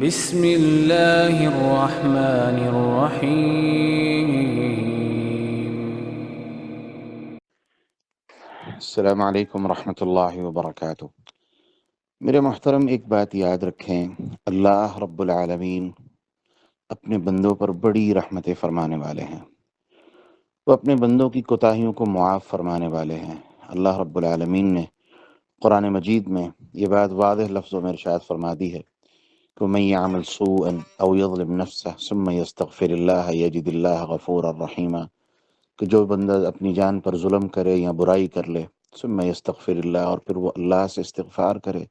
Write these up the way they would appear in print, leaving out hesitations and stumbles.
بسم اللہ الرحمن الرحیم۔ السلام علیکم ورحمۃ اللہ وبرکاتہ۔ میرے محترم، ایک بات یاد رکھیں، اللہ رب العالمین اپنے بندوں پر بڑی رحمتیں فرمانے والے ہیں۔ وہ اپنے بندوں کی کوتاہیوں کو معاف فرمانے والے ہیں۔ اللہ رب العالمین نے قرآن مجید میں یہ بات واضح لفظوں میں ارشاد فرما دی ہے کہ من یعمل سوءا او یظلم نفسہ ثم یستغفر اللہ یجد اللہ غفورا رحیما، کہ جو بندہ اپنی جان پر ظلم کرے یا برائی کر لے، ثم یستغفر اللہ، اور پھر وہ اللہ سے استغفار کرے،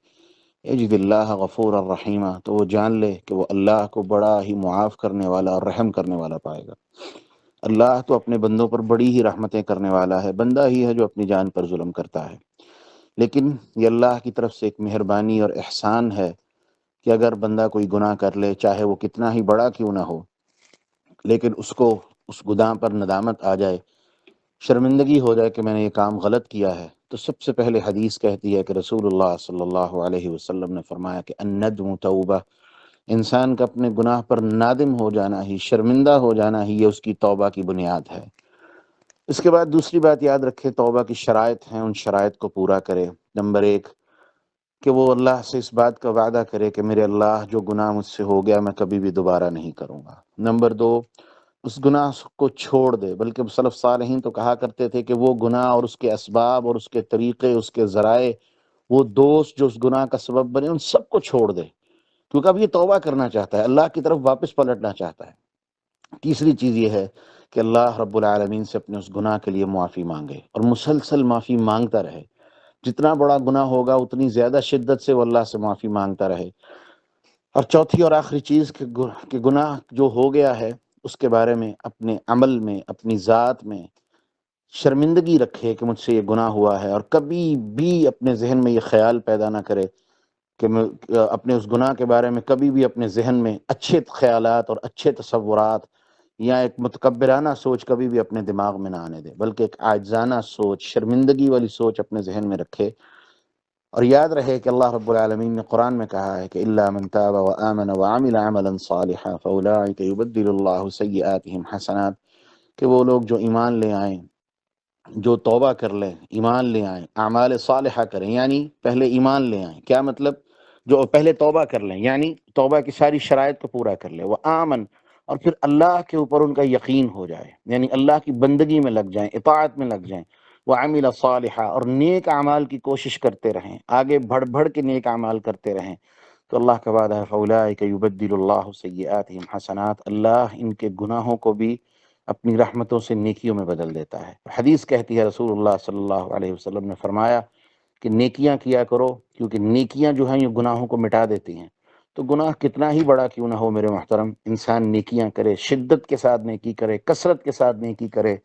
یجد اللہ غفور الرحیمہ، تو وہ جان لے کہ وہ اللہ کو بڑا ہی معاف کرنے والا اور رحم کرنے والا پائے گا۔ اللہ تو اپنے بندوں پر بڑی ہی رحمتیں کرنے والا ہے، بندہ ہی ہے جو اپنی جان پر ظلم کرتا ہے۔ لیکن یہ اللہ کی طرف سے ایک مہربانی اور احسان ہے کہ اگر بندہ کوئی گناہ کر لے، چاہے وہ کتنا ہی بڑا کیوں نہ ہو، لیکن اس کو اس گناہ پر ندامت آ جائے، شرمندگی ہو جائے کہ میں نے یہ کام غلط کیا ہے، تو سب سے پہلے حدیث کہتی ہے کہ رسول اللہ صلی اللہ علیہ وسلم نے فرمایا کہ الندم توبہ، انسان کا اپنے گناہ پر نادم ہو جانا ہی، شرمندہ ہو جانا ہی، یہ اس کی توبہ کی بنیاد ہے۔ اس کے بعد دوسری بات یاد رکھے، توبہ کی شرائط ہیں، ان شرائط کو پورا کرے۔ نمبر ایک، کہ وہ اللہ سے اس بات کا وعدہ کرے کہ میرے اللہ، جو گناہ مجھ سے ہو گیا میں کبھی بھی دوبارہ نہیں کروں گا۔ نمبر دو، اس گناہ کو چھوڑ دے، بلکہ سلف صالحین تو کہا کرتے تھے کہ وہ گناہ اور اس کے اسباب اور اس کے طریقے، اس کے ذرائع، وہ دوست جو اس گناہ کا سبب بنے، ان سب کو چھوڑ دے، کیونکہ اب یہ توبہ کرنا چاہتا ہے، اللہ کی طرف واپس پلٹنا چاہتا ہے۔ تیسری چیز یہ ہے کہ اللہ رب العالمین سے اپنے اس گناہ کے لیے معافی مانگے اور مسلسل معافی مانگتا رہے۔ جتنا بڑا گناہ ہوگا اتنی زیادہ شدت سے وہ اللہ سے معافی مانگتا رہے۔ اور چوتھی اور آخری چیز کہ گناہ جو ہو گیا ہے اس کے بارے میں اپنے عمل میں، اپنی ذات میں شرمندگی رکھے کہ مجھ سے یہ گناہ ہوا ہے، اور کبھی بھی اپنے ذہن میں یہ خیال پیدا نہ کرے کہ میں اپنے اس گناہ کے بارے میں کبھی بھی اپنے ذہن میں اچھے خیالات اور اچھے تصورات یا ایک متکبرانہ سوچ کبھی بھی اپنے دماغ میں نہ آنے دے، بلکہ ایک عاجزانہ سوچ، شرمندگی والی سوچ اپنے ذہن میں رکھے۔ اور یاد رہے کہ اللہ رب العالمین نے قرآن میں کہا ہے کہ الا من تاب وآمن وعمل عملا صالحا فاولئک یبدل اللہ سیئاتہم حسنات، کہ وہ لوگ جو ایمان لے آئیں، جو توبہ کر لیں، ایمان لے آئیں، اعمال صالحہ کریں، یعنی پہلے ایمان لے آئیں، کیا مطلب؟ جو پہلے توبہ کر لیں، یعنی توبہ کی ساری شرائط کو پورا کر لیں، وہ آمن، اور پھر اللہ کے اوپر ان کا یقین ہو جائے، یعنی اللہ کی بندگی میں لگ جائیں، اطاعت میں لگ جائیں، وہ عامل صالحہ، اور نیک اعمال کی کوشش کرتے رہیں، آگے بڑھ بڑھ کے نیک اعمال کرتے رہیں، تو اللہ کا وعدہ ہے فاولئک یبدل اللہ سیئاتہم حسنات، اللہ ان کے گناہوں کو بھی اپنی رحمتوں سے نیکیوں میں بدل دیتا ہے۔ حدیث کہتی ہے، رسول اللہ صلی اللہ علیہ وسلم نے فرمایا کہ نیکیاں کیا کرو، کیونکہ نیکیاں جو ہیں یہ گناہوں کو مٹا دیتی ہیں۔ تو گناہ کتنا ہی بڑا کیوں نہ ہو میرے محترم، انسان نیکیاں کرے، شدت کے ساتھ نیکی کرے، کثرت کے ساتھ نیکی کرے،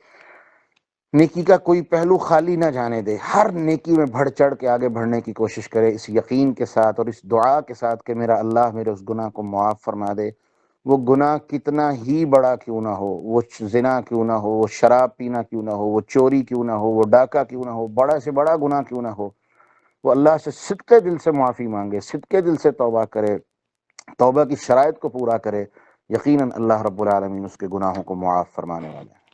نیکی کا کوئی پہلو خالی نہ جانے دے، ہر نیکی میں بڑھ چڑھ کے آگے بڑھنے کی کوشش کرے، اس یقین کے ساتھ اور اس دعا کے ساتھ کہ میرا اللہ میرے اس گناہ کو معاف فرما دے۔ وہ گناہ کتنا ہی بڑا کیوں نہ ہو، وہ زنا کیوں نہ ہو، وہ شراب پینا کیوں نہ ہو، وہ چوری کیوں نہ ہو، وہ ڈاکہ کیوں نہ ہو، بڑا سے بڑا گناہ کیوں نہ ہو، وہ اللہ سے صدقے دل سے معافی مانگے، صدقے دل سے توبہ کرے، توبہ کی شرائط کو پورا کرے، یقیناً اللہ رب العالمین اس کے گناہوں کو معاف فرمانے والا ہے۔